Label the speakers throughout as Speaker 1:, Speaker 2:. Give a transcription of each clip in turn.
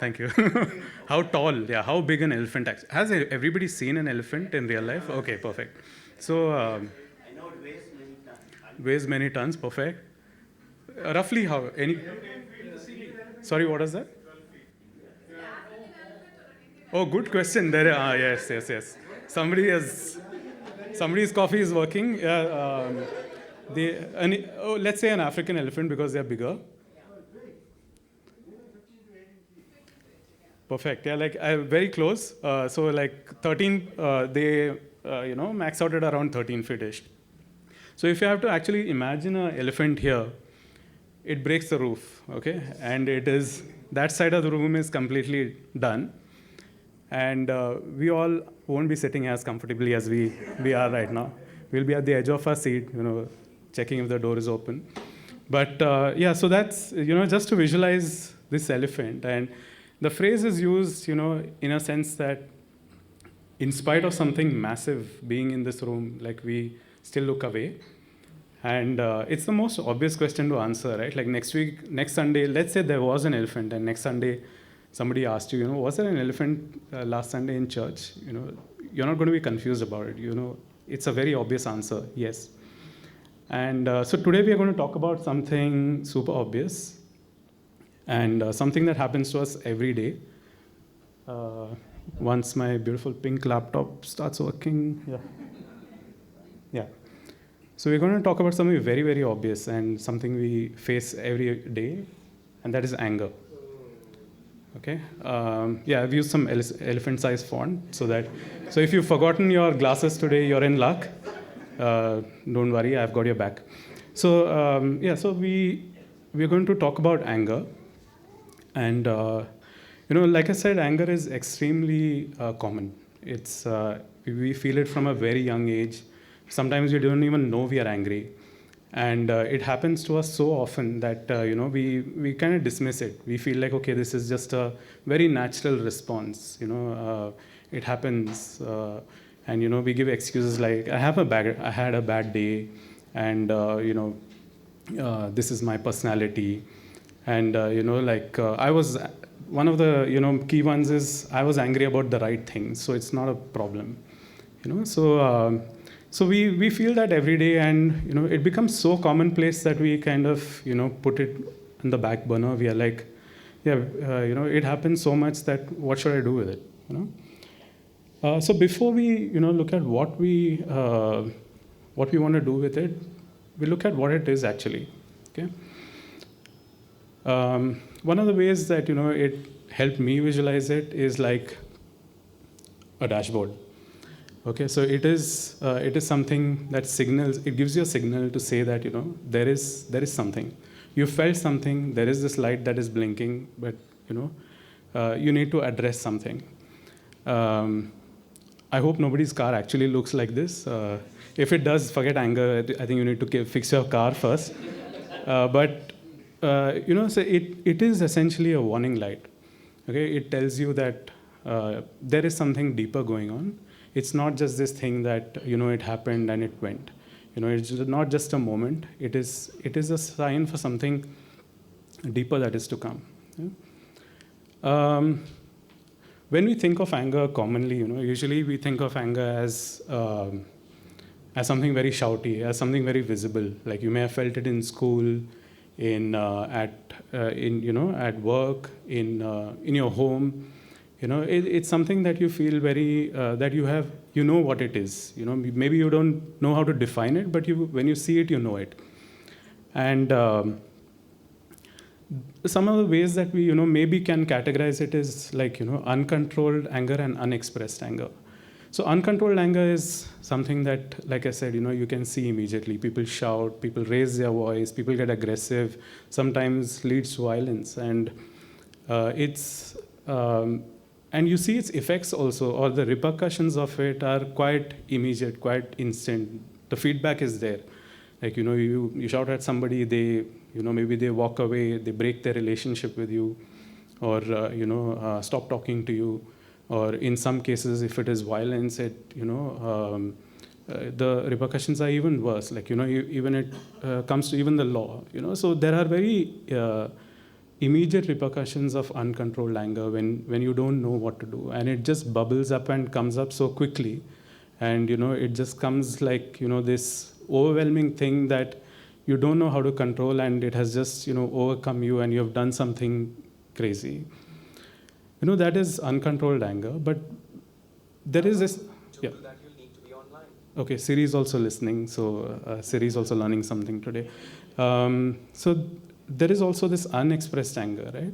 Speaker 1: Thank you. How tall? Yeah, how big an elephant actually? Has everybody seen an elephant in real life? Okay, perfect. So, weighs many tons, perfect. Roughly how? Any? Sorry, what is that? Oh, good question. There, yes, yes, yes. Somebody has, somebody's coffee is working. Yeah, let's say an African elephant because they're bigger. Perfect. Yeah, like very close. So like 13, they max out at around 13 feet-ish. So if you have to actually imagine an elephant here, it breaks the roof, okay? And it is, that side of the room is completely done. And we all won't be sitting as comfortably as we are right now. We'll be at the edge of our seat, checking if the door is open. But yeah, so that's, just to visualize this elephant. And the phrase is used, in a sense that in spite of something massive being in this room, like we still look away. And it's the most obvious question to answer, right? Like next Sunday, let's say there was an elephant, and next Sunday, somebody asked you, was there an elephant last Sunday in church? You're not going to be confused about it. It's a very obvious answer, yes. And so today we are going to talk about something super obvious and something that happens to us every day. Once my beautiful pink laptop starts working, yeah. Yeah. So we're going to talk about something very, very obvious and something we face every day, and that is anger. Okay. Yeah, I've used some elephant-sized font so if you've forgotten your glasses today, you're in luck. Don't worry, I've got your back. So yeah, so we're going to talk about anger, and like I said, anger is extremely common. It's we feel it from a very young age. Sometimes we don't even know we are angry. And it happens to us so often that, we kind of dismiss it. We feel like, okay, this is just a very natural response. It happens. And, we give excuses like, I had a bad day. And, this is my personality. And, I was, one of the, key ones is I was angry about the right thing. So it's not a problem. So we feel that every day, and it becomes so commonplace that we kind of put it in the back burner. We are like, yeah, it happens so much that what should I do with it? So before we look at what we want to do with it, we look at what it is actually. Okay. One of the ways that it helped me visualize it is like a dashboard. Okay, so it is something that signals. It gives you a signal to say that there is something. You felt something. There is this light that is blinking, but you need to address something. I hope nobody's car actually looks like this. If it does, forget anger. I think you need to fix your car first. But so it is essentially a warning light. Okay, it tells you that there is something deeper going on. It's not just this thing that it happened and it went. It's not just a moment. It is a sign for something deeper that is to come. Yeah? When we think of anger commonly, usually we think of anger as something very shouty, as something very visible. Like you may have felt it in school, at work, in your home. It's something that you feel very, that you know what it is. Maybe you don't know how to define it, but when you see it, you know it. And some of the ways that we, maybe can categorize it is like, uncontrolled anger and unexpressed anger. So uncontrolled anger is something that, like I said, you can see immediately. People shout, people raise their voice, people get aggressive, sometimes leads to violence. And and you see its effects also, or the repercussions of it are quite immediate, quite instant. The feedback is there. Like, you shout at somebody, they, maybe they walk away, they break their relationship with you, or, stop talking to you. Or in some cases, if it is violence, the repercussions are even worse. Like, even it comes to even the law, So there are very immediate repercussions of uncontrolled anger when you don't know what to do, and it just bubbles up and comes up so quickly, and it just comes like this overwhelming thing that you don't know how to control, and it has just overcome you, and you have done something crazy. That is uncontrolled anger. But there is this.
Speaker 2: To do that, you'll need to be online.
Speaker 1: Okay, Siri is also listening, so Siri is also learning something today. So there is also this unexpressed anger, right?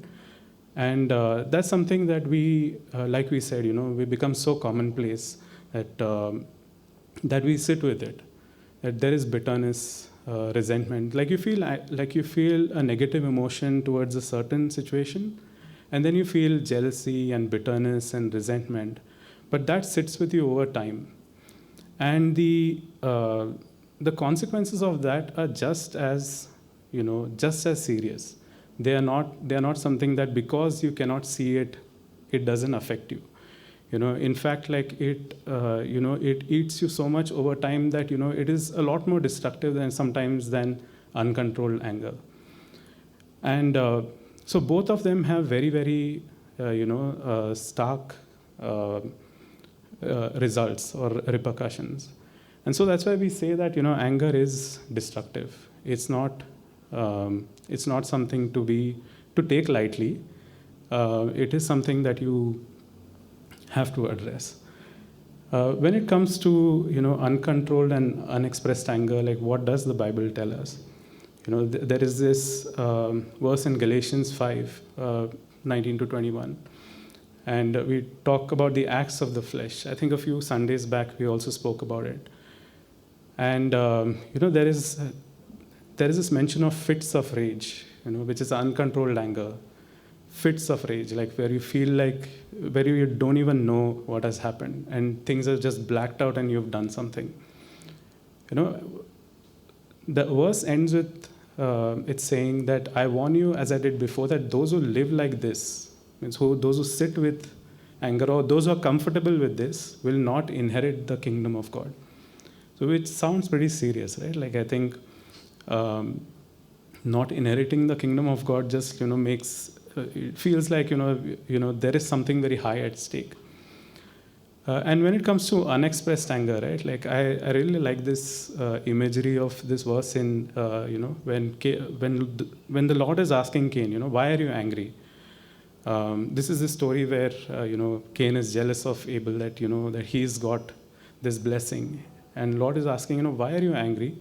Speaker 1: And that's something that we, like we said, we become so commonplace that we sit with it. That there is bitterness, resentment. Like you feel a negative emotion towards a certain situation, and then you feel jealousy and bitterness and resentment. But that sits with you over time, and the consequences of that are just as serious. They are not something that because you cannot see it, it doesn't affect you. In fact, like it eats you so much over time that it is a lot more destructive than uncontrolled anger. And so both of them have very, very stark results or repercussions. And so that's why we say that anger is destructive. It's not something to take lightly. It is something that you have to address. When it comes to uncontrolled and unexpressed anger, like what does the Bible tell us? There is this verse in Galatians 5, 19 to 21. And we talk about the acts of the flesh. I think a few Sundays back we also spoke about it. And there is this mention of fits of rage, which is uncontrolled anger. Fits of rage, like where you feel like, where you don't even know what has happened, and things are just blacked out and you've done something. The verse ends with it's saying that I warn you, as I did before, that those who live like this, means those who sit with anger, or those who are comfortable with this, will not inherit the kingdom of God. So which sounds pretty serious, right? Like I think not inheriting the kingdom of God just makes it feels like there is something very high at stake. And when it comes to unexpressed anger, right? Like I really like this imagery of this verse in when the Lord is asking Cain, why are you angry? This is the story where Cain is jealous of Abel, that that he's got this blessing, and Lord is asking, why are you angry?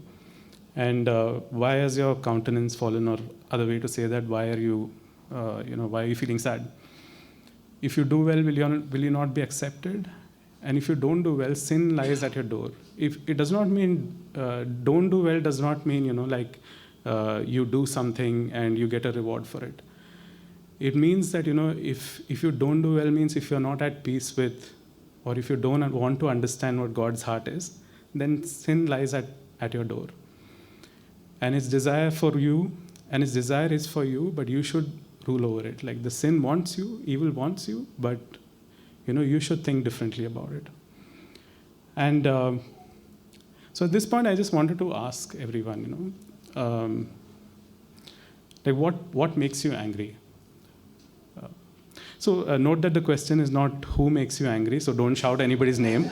Speaker 1: And why has your countenance fallen? Or other way to say that, why are you feeling sad? If you do well, will you not be accepted? And if you don't do well, sin lies at your door. If it does not mean don't do well, does not mean you do something and you get a reward for it. It means that if you don't do well, means if you're not at peace with, or if you don't want to understand what God's heart is, then sin lies at your door. And its desire for you, and its desire is for you, but you should rule over it. Like the sin wants you, evil wants you, but you should think differently about it. And so at this point, I just wanted to ask everyone, like what makes you angry? So note that the question is not who makes you angry, so don't shout anybody's name.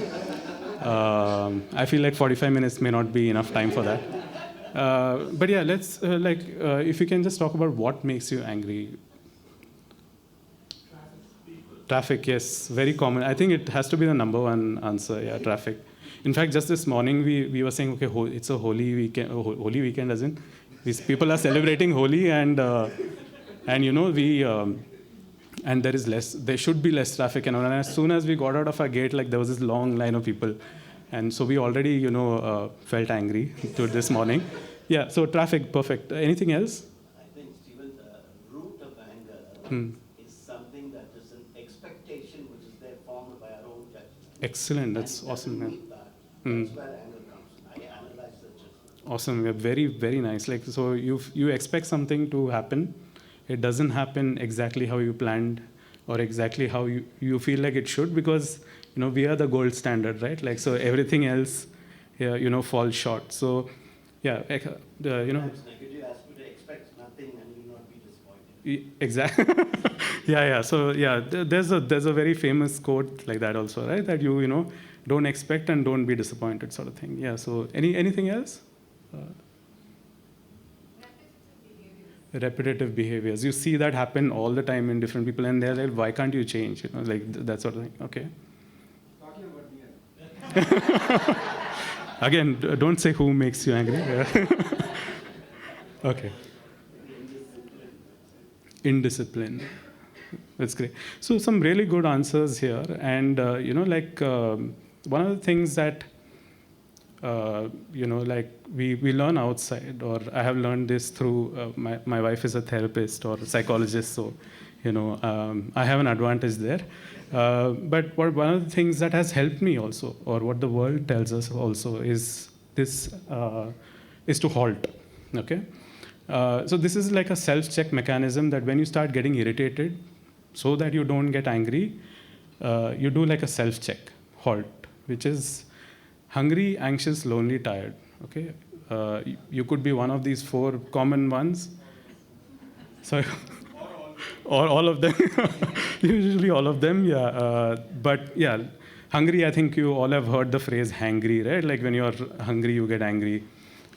Speaker 1: I feel like 45 minutes may not be enough time for that. But yeah, let's if you can just talk about what makes you angry. Traffic, yes, very common. I think it has to be the number one answer. Yeah, traffic. In fact, just this morning we were saying, okay, it's a holy weekend. Holy weekend, as in these people are celebrating Holi, and and there should be less traffic. And as soon as we got out of our gate, like there was this long line of people. And so we already, felt angry to this morning. Yeah, so traffic, perfect. Anything else?
Speaker 3: I think, Stephen, the root of anger is something that is an expectation which is there formed by our own judgment.
Speaker 1: Excellent, that's awesome. Man.
Speaker 3: That's where anger comes. I analyze that just.
Speaker 1: Awesome, yeah, very, very nice. Like, so you expect something to happen. It doesn't happen exactly how you planned or exactly how you feel like it should, because we are the gold standard, right? Like, so everything else falls short. So yeah,
Speaker 3: Sometimes negative aspect, expect nothing and you will not be disappointed.
Speaker 1: Exactly. Yeah. So yeah, there's a very famous quote like that also, right? That you know don't expect and don't be disappointed, sort of thing. Yeah. So anything else? Uh, Repetitive behaviors. You see that happen all the time in different people, and they're like, why can't you change? You know, like that sort of thing. Okay.
Speaker 2: Talking about me.
Speaker 1: Again, don't say who makes you angry. Yeah. Okay. Indiscipline. That's great. So some really good answers here, and one of the things that like we learn outside, or I have learned this through my wife is a therapist or a psychologist, so I have an advantage there. But one of the things that has helped me also, or what the world tells us also, is this is to halt. Okay. So this is like a self-check mechanism that when you start getting irritated, so that you don't get angry, you do like a self-check, halt, which is hungry, anxious, lonely, tired. Okay, you could be one of these four common ones. So, or all of them. Usually all of them, yeah. But yeah, hungry. I think you all have heard the phrase "hangry," right? Like when you're hungry, you get angry.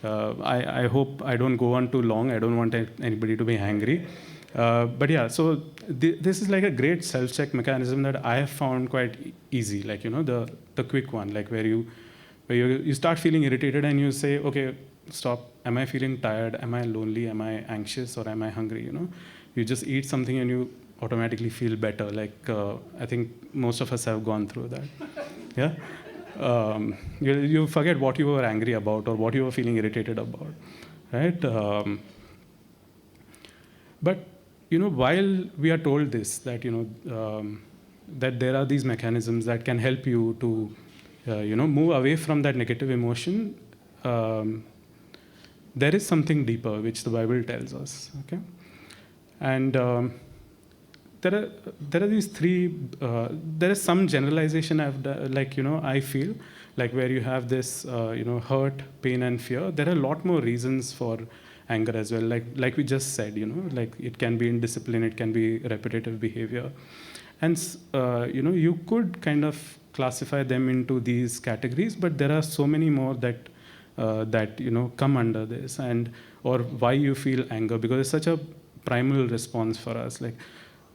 Speaker 1: I hope I don't go on too long. I don't want anybody to be hangry. But yeah, so this is like a great self-check mechanism that I have found quite easy. Like the quick one, like where you start feeling irritated and you say, okay, stop. Am I feeling tired? Am I lonely? Am I anxious? Or am I hungry? You just eat something and you automatically feel better. Like I think most of us have gone through that. Yeah. You forget what you were angry about or what you were feeling irritated about, right? But while we are told this, that that there are these mechanisms that can help you to move away from that negative emotion, there is something deeper which the Bible tells us. Okay, and there are these three. There is some generalization I've done, I feel like where you have this hurt, pain, and fear. There are a lot more reasons for anger as well. Like we just said, like it can be indiscipline, it can be repetitive behavior, and you could kind of classify them into these categories, but there are so many more that come under this, and or why you feel anger, because it's such a primal response for us.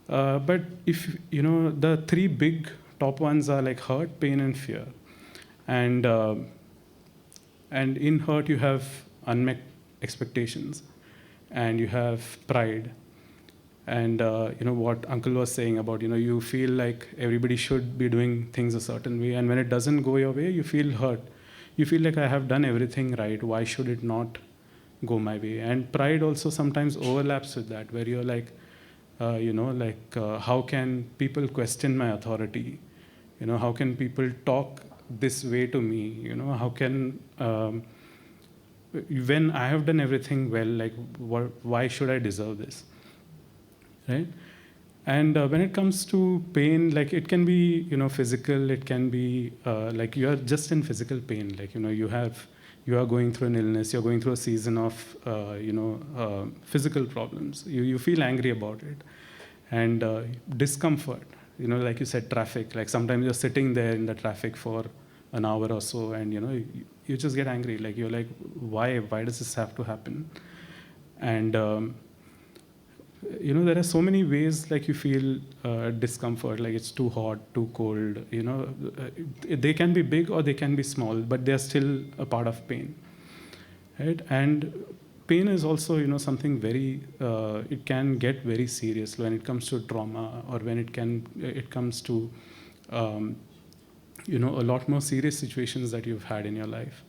Speaker 1: But if the three big top ones are like hurt, pain, and fear, and in hurt you have unmet expectations, and you have pride, and what Uncle was saying about you feel like everybody should be doing things a certain way, and when it doesn't go your way, you feel hurt. You feel like I have done everything right. Why should it not go my way? And pride also sometimes overlaps with that, where you're like, how can people question my authority? How can people talk this way to me? How can when I have done everything well, like why should I deserve this, right? And when it comes to pain, like it can be physical, it can be like you are just in physical pain, like you are going through an illness, you're going through a season of physical problems, you feel angry about it, and discomfort, like you said, traffic, like sometimes you're sitting there in the traffic for an hour or so, and you just get angry, like you're like, why does this have to happen? And there are so many ways like you feel discomfort, like it's too hot, too cold, they can be big or they can be small, but they're still a part of pain, right? And pain is also something very it can get very serious when it comes to trauma, or when it comes to a lot more serious situations that you've had in your life.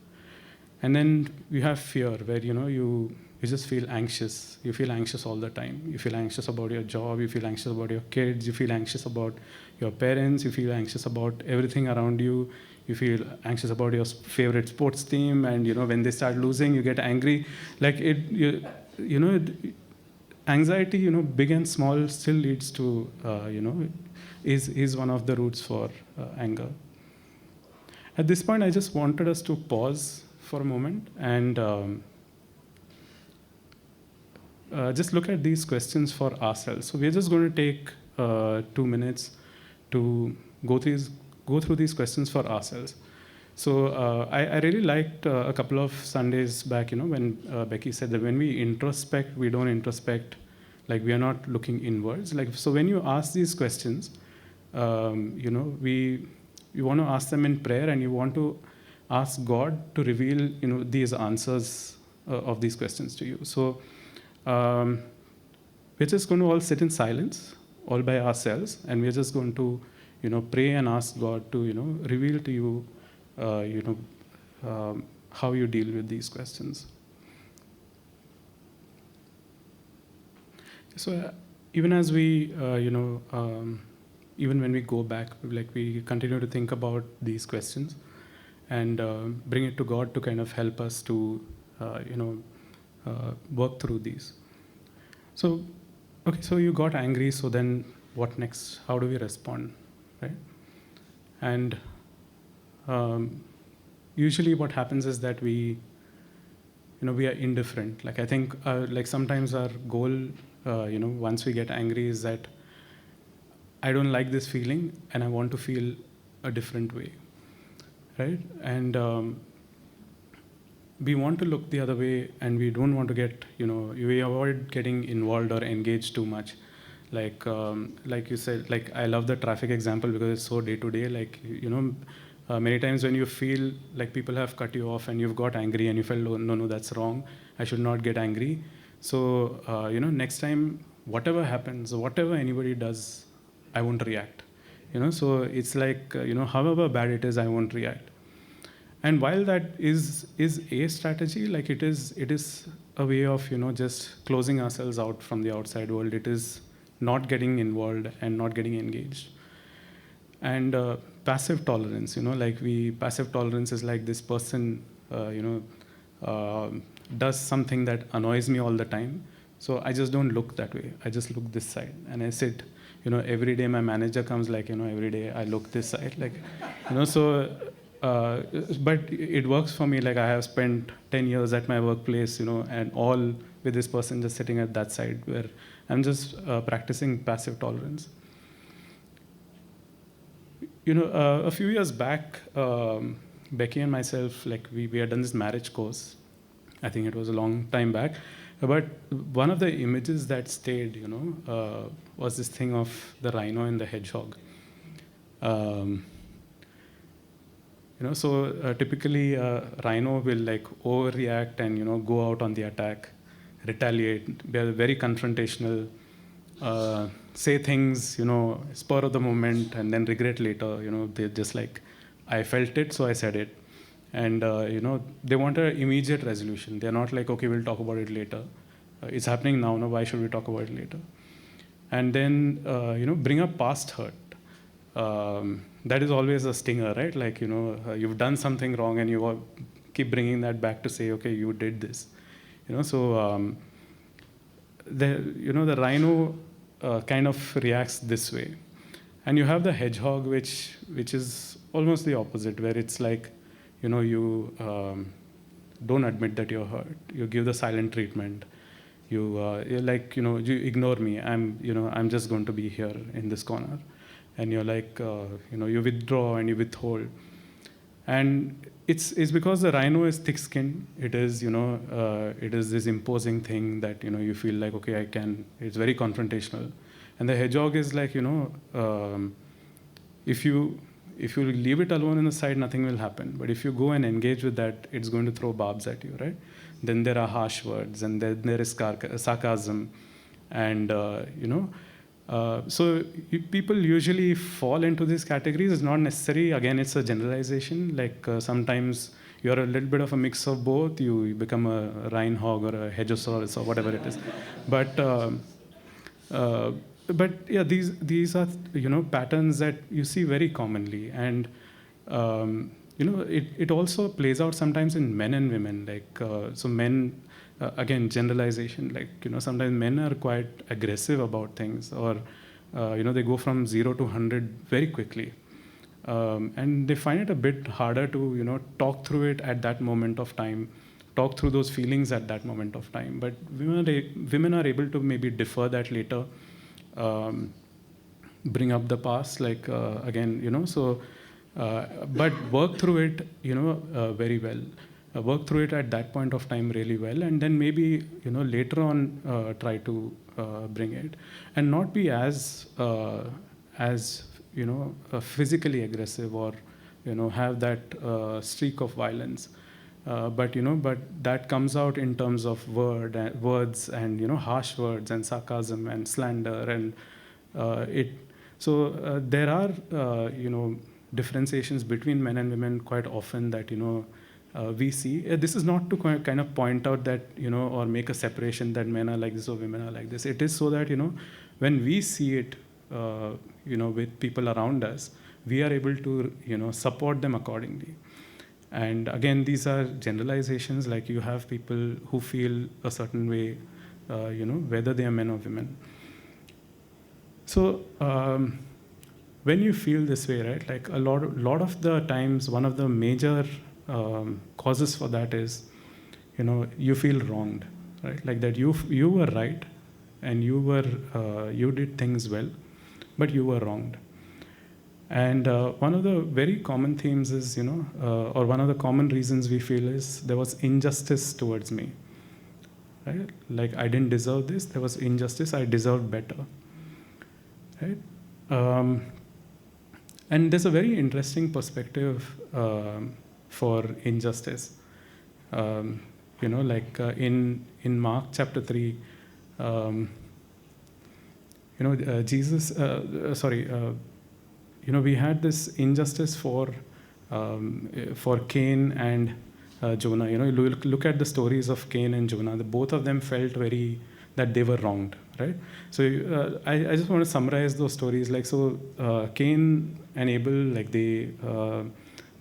Speaker 1: And then you have fear, where you just feel anxious. You feel anxious all the time. You feel anxious about your job, you feel anxious about your kids, you feel anxious about your parents, you feel anxious about everything around you. You feel anxious about your favorite sports team, and when they start losing, you get angry. Like anxiety, big and small, still leads to is one of the roots for anger. At this point, I just wanted us to pause for a moment and just look at these questions for ourselves. So we're just going to take 2 minutes to go through these questions for ourselves. So I really liked a couple of Sundays back, when Becky said that when we introspect, we don't introspect, like we are not looking inwards. Like, so when you ask these questions, you want to ask them in prayer, and you want to ask God to reveal, these answers of these questions to you. So we're just going to all sit in silence, all by ourselves, and we're just going to, pray and ask God to, reveal to you, how you deal with these questions. So even as we, even when we go back, like we continue to think about these questions and bring it to God to kind of help us to, work through these. So, okay, so you got angry, so then what next? How do we respond, right? And usually what happens is that we are indifferent. Like I think, like sometimes our goal, once we get angry is that I don't like this feeling and I want to feel a different way, right? And we want to look the other way, and we don't want to get, we avoid getting involved or engaged too much. Like you said, like I love the traffic example because it's so day to day. Like, many times when you feel like people have cut you off and you've got angry and you felt, oh, no, that's wrong, I should not get angry. So, next time, whatever happens, whatever anybody does, I won't react. So it's like, however bad it is, I won't react. And while that is a strategy, like it is a way of, just closing ourselves out from the outside world. It is not getting involved and not getting engaged. And passive tolerance, passive tolerance is like this person, does something that annoys me all the time. So I just don't look that way. I just look this side and I sit, every day my manager comes, like, every day I look this side, like, so, but it works for me. Like I have spent 10 years at my workplace, and all with this person just sitting at that side where I'm just practicing passive tolerance. A few years back, Becky and myself, like we had done this marriage course. I think it was a long time back. But one of the images that stayed, was this thing of the rhino and the hedgehog. So typically rhino will like overreact and, go out on the attack, retaliate. They are very confrontational, say things, spur of the moment, and then regret later. They're just like, I felt it, so I said it. And, they want an immediate resolution. They're not like, okay, we'll talk about it later. It's happening now, no, why should we talk about it later? And then, bring up past hurt. That is always a stinger, right? Like, you've done something wrong and you keep bringing that back to say, okay, you did this. So the rhino kind of reacts this way. And you have the hedgehog, which is almost the opposite, where it's like, you don't admit that you're hurt. You give the silent treatment. You're like, you ignore me. I'm just going to be here in this corner. And you're like, you withdraw and you withhold. And it's because the rhino is thick-skinned. It is, it is this imposing thing that, you feel like, okay, I can. It's very confrontational. And the hedgehog is like, if you leave it alone in the side, nothing will happen. But if you go and engage with that, it's going to throw barbs at you, right? Then there are harsh words, and then there is sarcasm. And, so people usually fall into these categories. It's not necessary. Again, it's a generalization. Like sometimes you're a little bit of a mix of both. You become a rhino or a hedgehosaurus or whatever it is. But yeah, these are patterns that you see very commonly, and it also plays out sometimes in men and women. Like so, men. Again, generalization, like, sometimes men are quite aggressive about things, or, they go from 0 to 100 very quickly. And they find it a bit harder to, talk through it at that moment of time, talk through those feelings at that moment of time. But women are able to maybe defer that later, bring up the past, like again, so but work through it, very well. Work through it at that point of time really well, and then maybe later on try to bring it, and not be as physically aggressive, or have that streak of violence. But that comes out in terms of words and harsh words and sarcasm and slander, and it. So there are differentiations between men and women quite often that we see. This is not to kind of point out that or make a separation that men are like this or women are like this. It is so that when we see it with people around us, we are able to support them accordingly. And again, these are generalizations. Like, you have people who feel a certain way, whether they are men or women. So when you feel this way, right, like a lot of the times, one of the major causes for that is, you feel wronged, right? Like that you were right, and you did things well, but you were wronged. And one of the very common themes is, or one of the common reasons we feel is there was injustice towards me, right? Like, I didn't deserve this. There was injustice. I deserved better, right? And there's a very interesting perspective for injustice. Like in Mark chapter 3, Jesus, we had this injustice for Cain and Jonah. Look at the stories of Cain and Jonah. Both of them felt that they were wronged, right? So I just want to summarize those stories. Like, so Cain and Abel, like they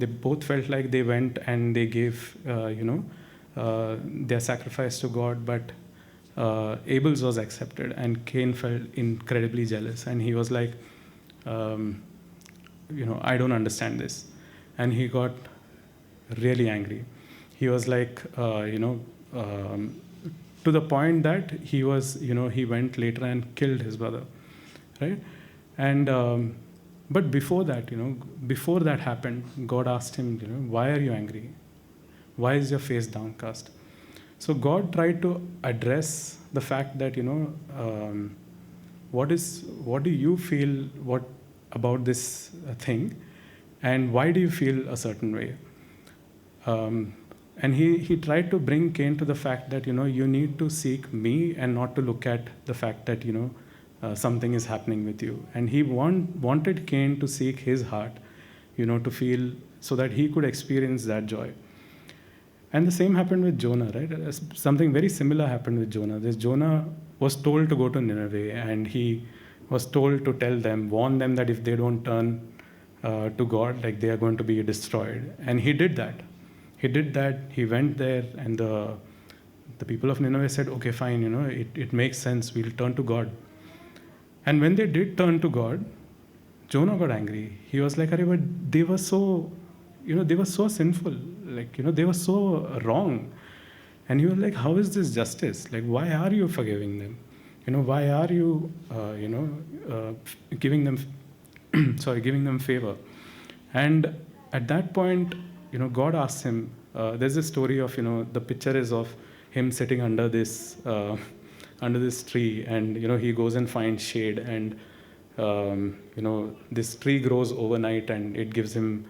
Speaker 1: both felt like they went and they gave their sacrifice to God, but Abel's was accepted, and Cain felt incredibly jealous, and he was like, I don't understand this. And he got really angry. He was like, to the point that he went later and killed his brother, right? And, but before that happened, God asked him, why are you angry? Why is your face downcast? So God tried to address the fact that, what do you feel about this thing, and why do you feel a certain way? And he tried to bring Cain to the fact that, you need to seek me and not to look at the fact that, something is happening with you. And he wanted Cain to seek his heart, to feel, so that he could experience that joy. And the same happened with Jonah, right? Something very similar happened with Jonah. Jonah was told to go to Nineveh, and he was told to tell them, warn them that if they don't turn to God, like, they are going to be destroyed. And he did that. He went there, and the people of Nineveh said, okay, fine, it makes sense. We'll turn to God. And when they did turn to God, Jonah got angry. He was like, but they were so, they were so sinful. Like, they were so wrong. And he was like, how is this justice? Like, why are you forgiving them? Why are you, giving them, giving them favor? And at that point, God asked him, there's a story of, the picture is of him sitting under this tree, and, he goes and finds shade, and, this tree grows overnight, and it gives him,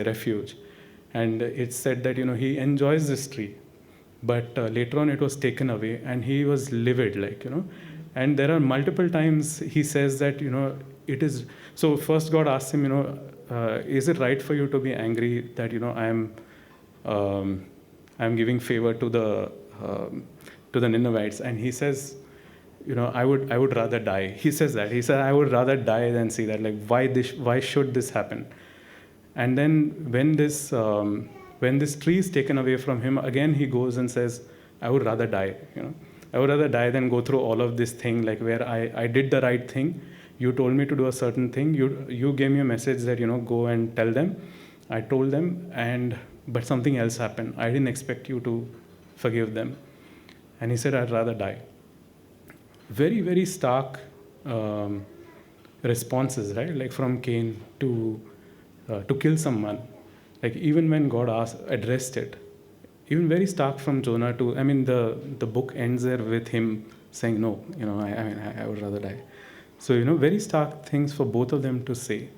Speaker 1: refuge. And it's said that, he enjoys this tree, but later on it was taken away, and he was livid, and there are multiple times he says that, it is, so first God asks him, is it right for you to be angry that, I'm giving favor to the Ninevites? And he says, I would rather die. He says that. He said, I would rather die than see that. Like, why should this happen? And then when this tree is taken away from him, again he goes and says, I would rather die. I would rather die than go through all of this thing, like, where I did the right thing. You told me to do a certain thing. You gave me a message that, go and tell them. I told them, and but something else happened. I didn't expect you to forgive them. And he said, I'd rather die. Very, very stark responses, right? Like from Cain to kill someone. Like even when God addressed it, even very stark from Jonah to, I mean, the book ends there with him saying, no, I would rather die. So, very stark things for both of them to say.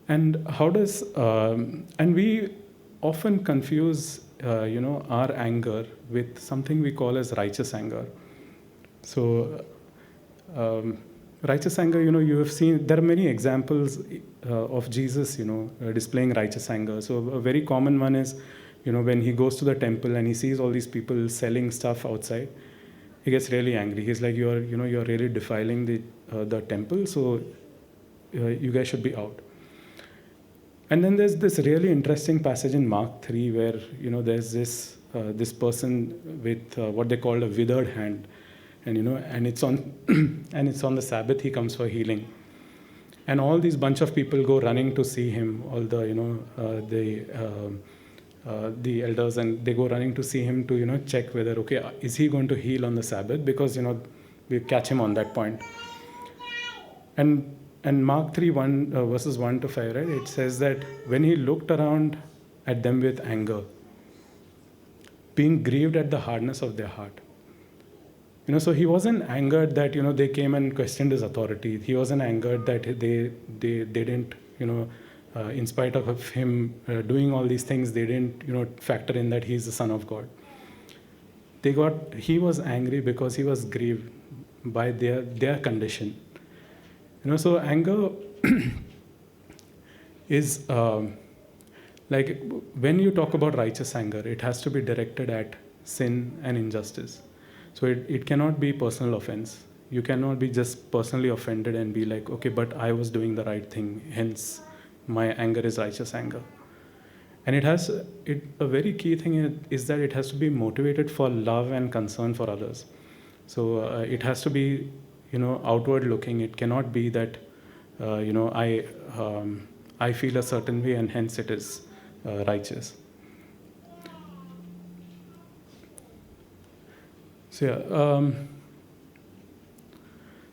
Speaker 1: And and we often confuse, our anger with something we call as righteous anger. So, righteous anger, you have seen, there are many examples of Jesus, displaying righteous anger. So, a very common one is, when he goes to the temple and he sees all these people selling stuff outside, he gets really angry. He's like, you're really defiling the temple, so you guys should be out. And then there's this really interesting passage in Mark 3 where, there's this person with what they call a withered hand. And, and it's on, and it's on the Sabbath, he comes for healing. And all these bunch of people go running to see him, all the elders, and they go running to see him to, check whether, okay, is he going to heal on the Sabbath? Because, we catch him on that point. And Mark 3, verses 1 to 5, right? It says that when he looked around at them with anger, being grieved at the hardness of their heart. So he wasn't angered that, they came and questioned his authority. He wasn't angered that they didn't, in spite of him doing all these things, they didn't, factor in that he's the Son of God. He was angry because he was grieved by their condition. So anger is like when you talk about righteous anger, it has to be directed at sin and injustice. So it cannot be personal offense. You cannot be just personally offended and be like, okay, but I was doing the right thing, hence my anger is righteous anger. And a very key thing is that it has to be motivated for love and concern for others. So it has to be, outward looking. It cannot be that, I feel a certain way and hence it is righteous. So yeah.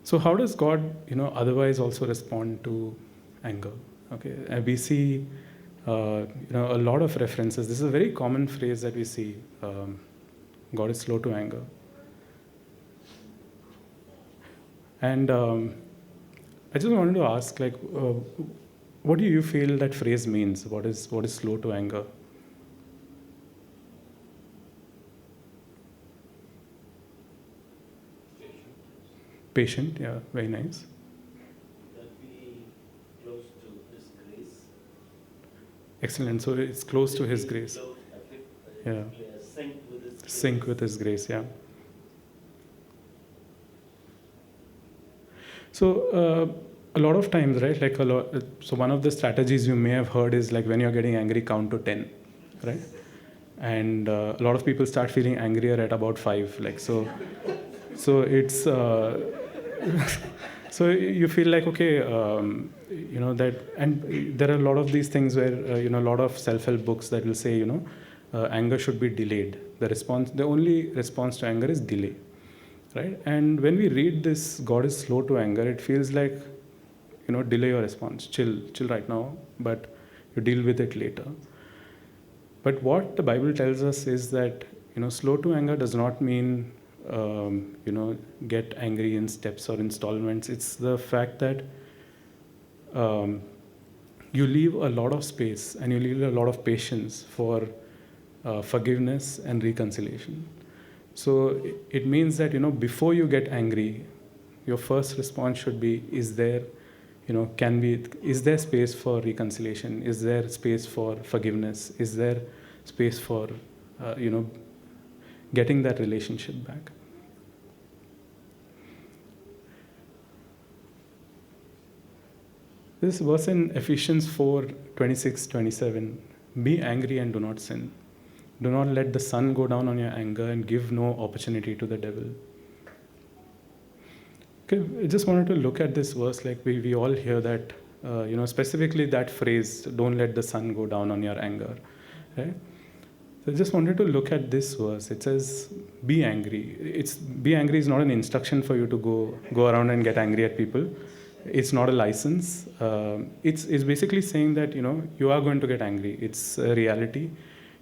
Speaker 1: So how does God, otherwise also respond to anger? Okay, and we see, a lot of references. This is a very common phrase that we see. God is slow to anger. And I just wanted to ask, like, what do you feel that phrase means? What is slow to anger? Patient, yeah, very nice.
Speaker 3: That be close to His grace.
Speaker 1: Excellent. So it's close to His grace. Yeah. Sync with His grace, yeah. So a lot of times, right? Like so one of the strategies you may have heard is like when you're getting angry, count to 10, right? And a lot of people start feeling angrier at about 5. Like so it's so you feel like okay, that, and there are a lot of these things where a lot of self-help books that will say anger should be delayed. The only response to anger is delay. Right? And when we read this, God is slow to anger, it feels like, delay your response. Chill right now, but you deal with it later. But what the Bible tells us is that, slow to anger does not mean, get angry in steps or installments. It's the fact that you leave a lot of space and you leave a lot of patience for forgiveness and reconciliation. So it means that, before you get angry, your first response should be, is there space for reconciliation? Is there space for forgiveness? Is there space for, getting that relationship back? This verse in Ephesians 4:26-27, be angry and do not sin. Do not let the sun go down on your anger and give no opportunity to the devil. Okay, I just wanted to look at this verse. Like we all hear that, specifically that phrase, don't let the sun go down on your anger. right? So I just wanted to look at this verse. It says, "Be angry." Be angry is not an instruction for you to go around and get angry at people. It's not a license. It's basically saying that you are going to get angry. It's a reality.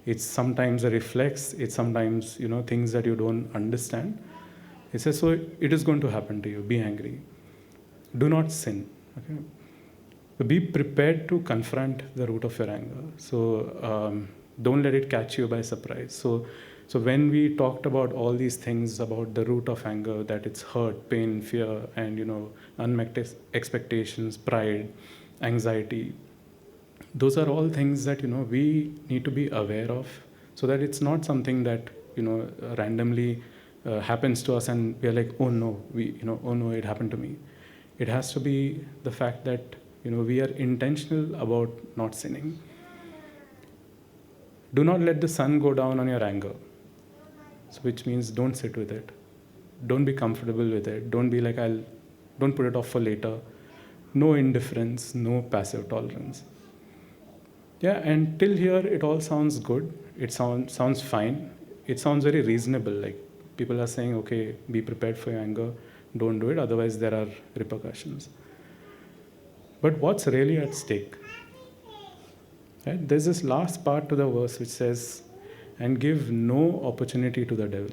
Speaker 1: It's sometimes a reflex. It's sometimes things that you don't understand. It says, so it is going to happen to you. Be angry. Do not sin. Okay. So be prepared to confront the root of your anger. So don't let it catch you by surprise. So when we talked about all these things about the root of anger, that it's hurt, pain, fear, and unmet expectations, pride, anxiety, those are all things that we need to be aware of, so that it's not something that randomly happens to us and we are like, oh no, oh no, it happened to me. It has to be the fact that we are intentional about not sinning. Do not let the sun go down on your anger. So which means don't sit with it. Don't be comfortable with it. Don't be like, don't put it off for later. No indifference, no passive tolerance. Yeah, and till here it all sounds good. It sounds fine. It sounds very reasonable. Like people are saying, okay, be prepared for your anger. Don't do it, otherwise there are repercussions. But what's really at stake? Right? There's this last part to the verse which says, and give no opportunity to the devil.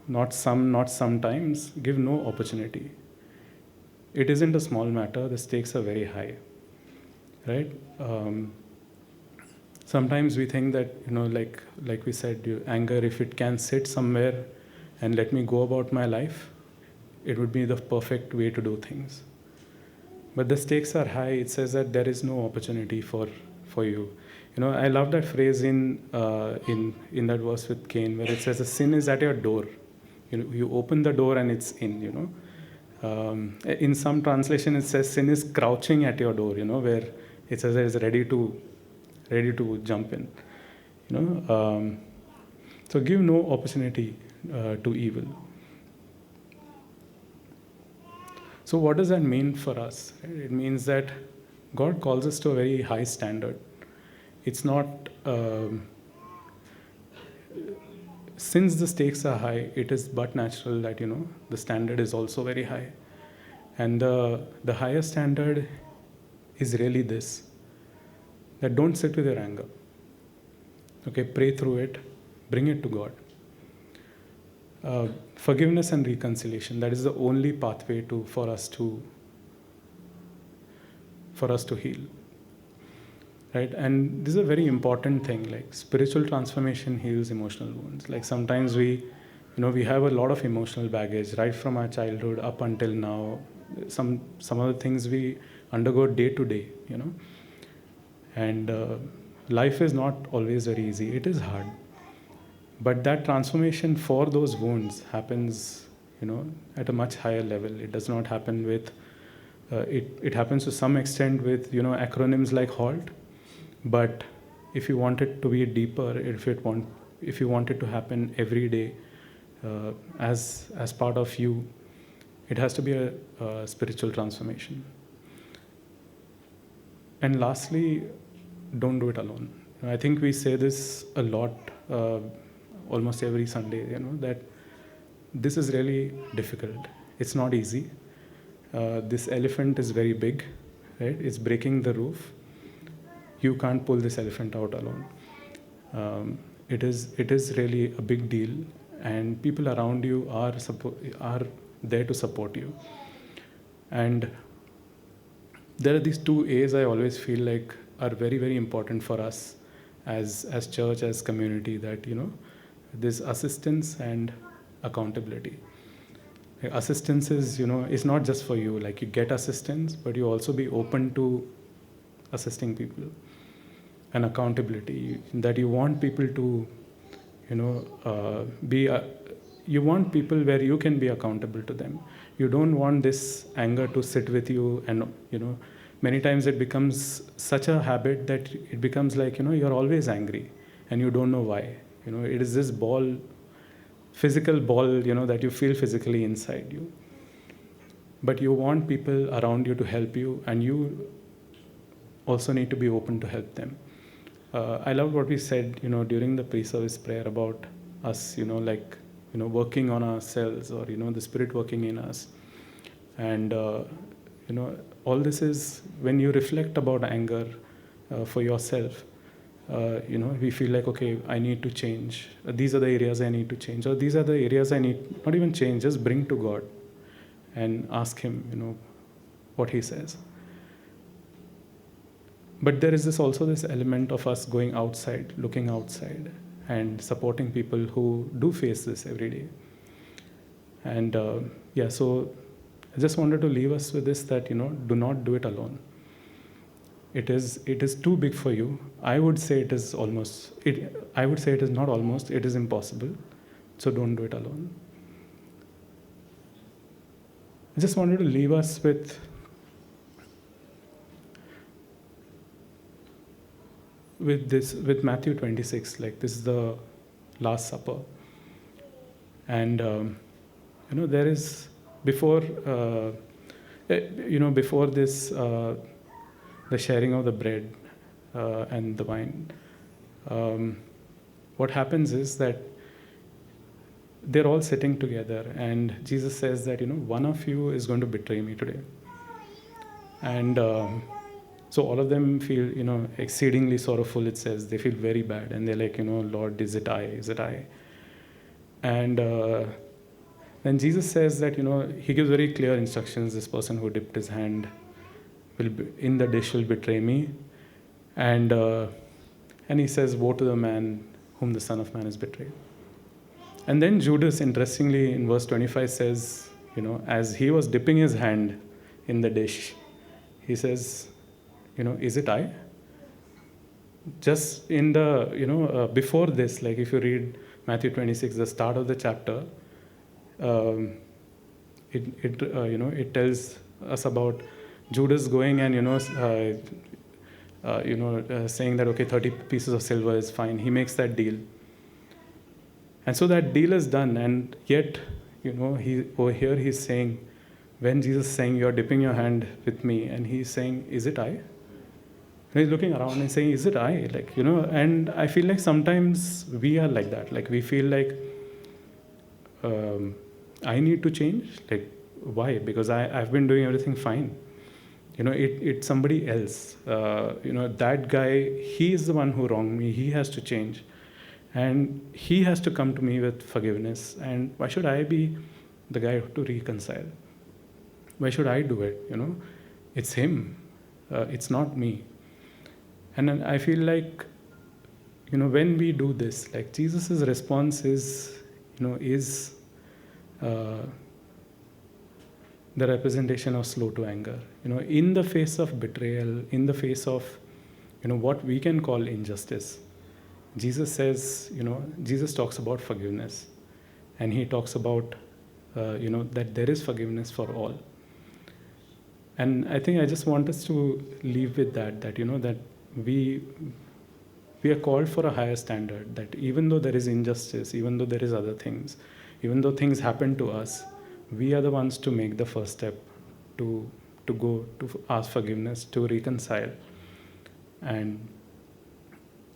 Speaker 1: Not sometimes, give no opportunity. It isn't a small matter, the stakes are very high. Right? Sometimes we think that, like we said, anger, if it can sit somewhere and let me go about my life, it would be the perfect way to do things. But the stakes are high. It says that there is no opportunity for you. I love that phrase in that verse with Cain, where it says the sin is at your door. You open the door and it's in. In some translation, it says sin is crouching at your door. Where it says it is ready to jump in. So give no opportunity to evil. So what does that mean for us? It means that God calls us to a very high standard. It's not, since the stakes are high, it is but natural that, the standard is also very high. And the higher standard is really this, that don't sit with your anger. Okay, pray through it, bring it to God. Forgiveness and reconciliation, that is the only pathway for us to heal. Right? And this is a very important thing, like spiritual transformation heals emotional wounds. Like sometimes we have a lot of emotional baggage right from our childhood up until now. Some of the things we undergo day to day, and life is not always very easy. It is hard. But that transformation for those wounds happens, at a much higher level. It does not happen with, it happens to some extent with, acronyms like HALT. But if you want it to be deeper, if you want it to happen every day as part of you, it has to be a spiritual transformation. And lastly, don't do it alone. I think we say this a lot, almost every Sunday, that this is really difficult. It's not easy. This elephant is very big, right? It's breaking the roof. You can't pull this elephant out alone. It is really a big deal, and people around you are there to support you. And there are these two A's I always feel like are very, very important for us as church, as community, that this assistance and accountability. Like assistance is is not just for you, like you get assistance, but you also be open to assisting people. And accountability, that you want people to you want people where you can be accountable to them. You don't want this anger to sit with you, and many times it becomes such a habit that it becomes like you're always angry and you don't know why. It is this physical ball that you feel physically inside you. But you want people around you to help you, and you also need to be open to help them. I loved what we said, during the pre-service prayer about us, working on ourselves, or, the Spirit working in us. And, all this is when you reflect about anger for yourself, we feel like, okay, I need to change. These are the areas I need to change. Or these are the areas I need, not even change, just bring to God and ask Him, what He says. But there is also this element of us going outside, looking outside, and supporting people who do face this every day. And so I just wanted to leave us with this, that, do not do it alone. It is too big for you. I would say it is not almost, it is impossible. So don't do it alone. I just wanted to leave us with Matthew 26. Like, this is the Last Supper. And, there is, before this, the sharing of the bread and the wine, what happens is that they're all sitting together, and Jesus says that, one of you is going to betray me today. And so all of them feel, exceedingly sorrowful, it says. They feel very bad, and they're like, Lord, is it I? Is it I? And then Jesus says that, He gives very clear instructions. This person who dipped his hand in the dish will betray me. And He says, woe to the man whom the Son of Man is betrayed. And then Judas, interestingly, in verse 25 says, as he was dipping his hand in the dish, he says, is it I? Just in the, before this, like if you read Matthew 26, the start of the chapter, it tells us about Judas going and, saying that, okay, 30 pieces of silver is fine. He makes that deal. And so that deal is done, and yet, over here he's saying, when Jesus is saying, you're dipping your hand with me, and he's saying, is it I? And he's looking around and saying, is it I? Like, and I feel like sometimes we are like that. Like, we feel like, I need to change. Like, why? Because I've been doing everything fine. It's somebody else. That guy, he is the one who wronged me. He has to change. And he has to come to me with forgiveness. And why should I be the guy to reconcile? Why should I do it? It's him. It's not me. And then I feel like, when we do this, like Jesus' response is, the representation of slow to anger. In the face of betrayal, in the face of, what we can call injustice, Jesus says, Jesus talks about forgiveness. And he talks about, that there is forgiveness for all. And I think I just want us to leave with that that we are called for a higher standard, that even though there is injustice, even though there is other things, even though things happen to us, we are the ones to make the first step to go to ask forgiveness, to reconcile. And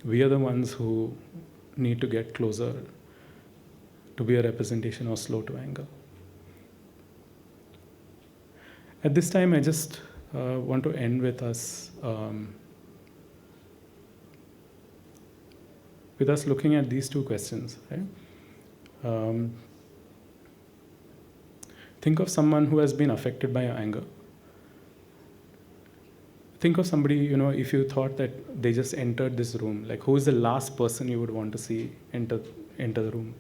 Speaker 1: we are the ones who need to get closer to be a representation of slow to anger. At this time, I just want to end with us looking at these two questions. Right? Think of someone who has been affected by your anger. Think of somebody, if you thought that they just entered this room, like who is the last person you would want to see enter the room?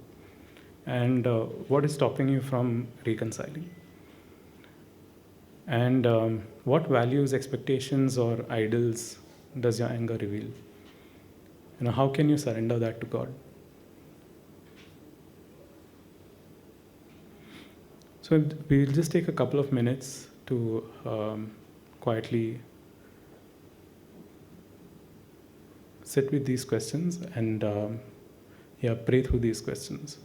Speaker 1: And what is stopping you from reconciling? And what values, expectations, or idols does your anger reveal? How can you surrender that to God? So we'll just take a couple of minutes to quietly sit with these questions and pray through these questions.